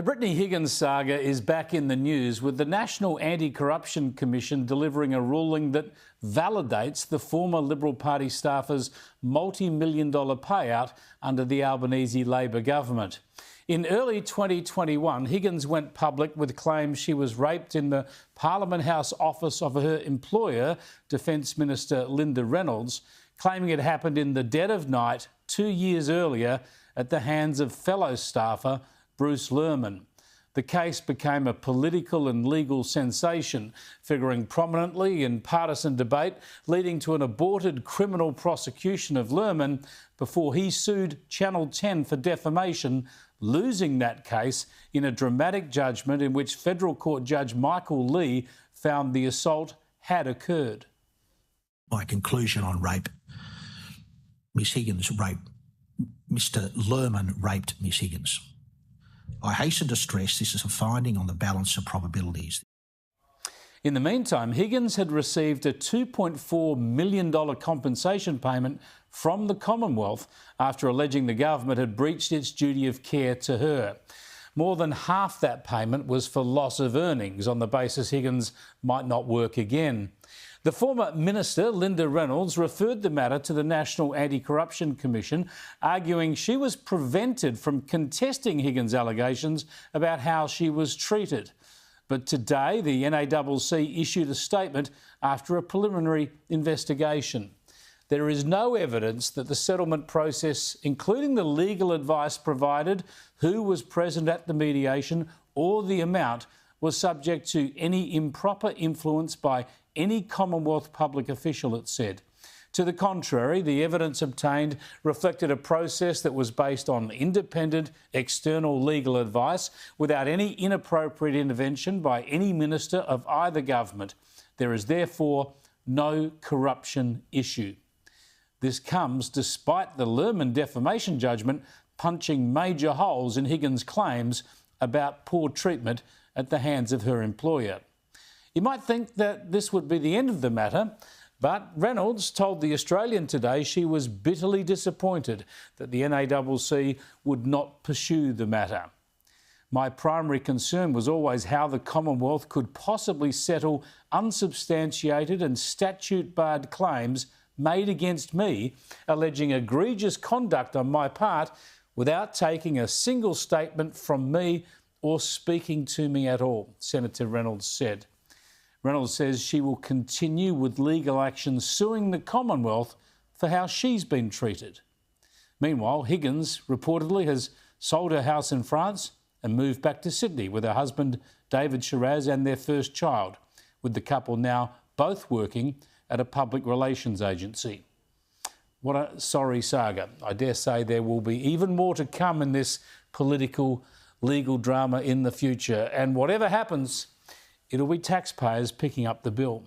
The Brittany Higgins saga is back in the news, with the National Anti-Corruption Commission delivering a ruling that validates the former Liberal Party staffer's multi-million-dollar payout under the Albanese Labor government. In early 2021, Higgins went public with claims she was raped in the Parliament House office of her employer, Defence Minister Linda Reynolds, claiming it happened in the dead of night 2 years earlier at the hands of fellow staffer Bruce Lerman. The case became a political and legal sensation, figuring prominently in partisan debate, leading to an aborted criminal prosecution of Lerman before he sued Channel 10 for defamation, losing that case in a dramatic judgment in which Federal Court Judge Michael Lee found the assault had occurred. My conclusion on rape: Miss Higgins raped, Mr. Lerman raped Miss Higgins. I hasten to stress this is a finding on the balance of probabilities. In the meantime, Higgins had received a $2.4 million compensation payment from the Commonwealth after alleging the government had breached its duty of care to her. More than half that payment was for loss of earnings on the basis Higgins might not work again. The former minister, Linda Reynolds, referred the matter to the National Anti-Corruption Commission, arguing she was prevented from contesting Higgins' allegations about how she was treated. But today, the NACC issued a statement after a preliminary investigation. There is no evidence that the settlement process, including the legal advice provided, who was present at the mediation, or the amount, was subject to any improper influence by any Commonwealth public official, it said. To the contrary, the evidence obtained reflected a process that was based on independent, external legal advice without any inappropriate intervention by any minister of either government. There is therefore no corruption issue. This comes despite the Lerman defamation judgment punching major holes in Higgins' claims about poor treatment at the hands of her employer. You might think that this would be the end of the matter, but Reynolds told The Australian today she was bitterly disappointed that the NACC would not pursue the matter. My primary concern was always how the Commonwealth could possibly settle unsubstantiated and statute-barred claims made against me, alleging egregious conduct on my part without taking a single statement from me or speaking to me at all, Senator Reynolds said. Reynolds says she will continue with legal action suing the Commonwealth for how she's been treated. Meanwhile, Higgins reportedly has sold her house in France and moved back to Sydney with her husband David Shiraz and their first child, with the couple now both working at a public relations agency. What a sorry saga. I dare say there will be even more to come in this political legal drama in the future, and whatever happens, it'll be taxpayers picking up the bill.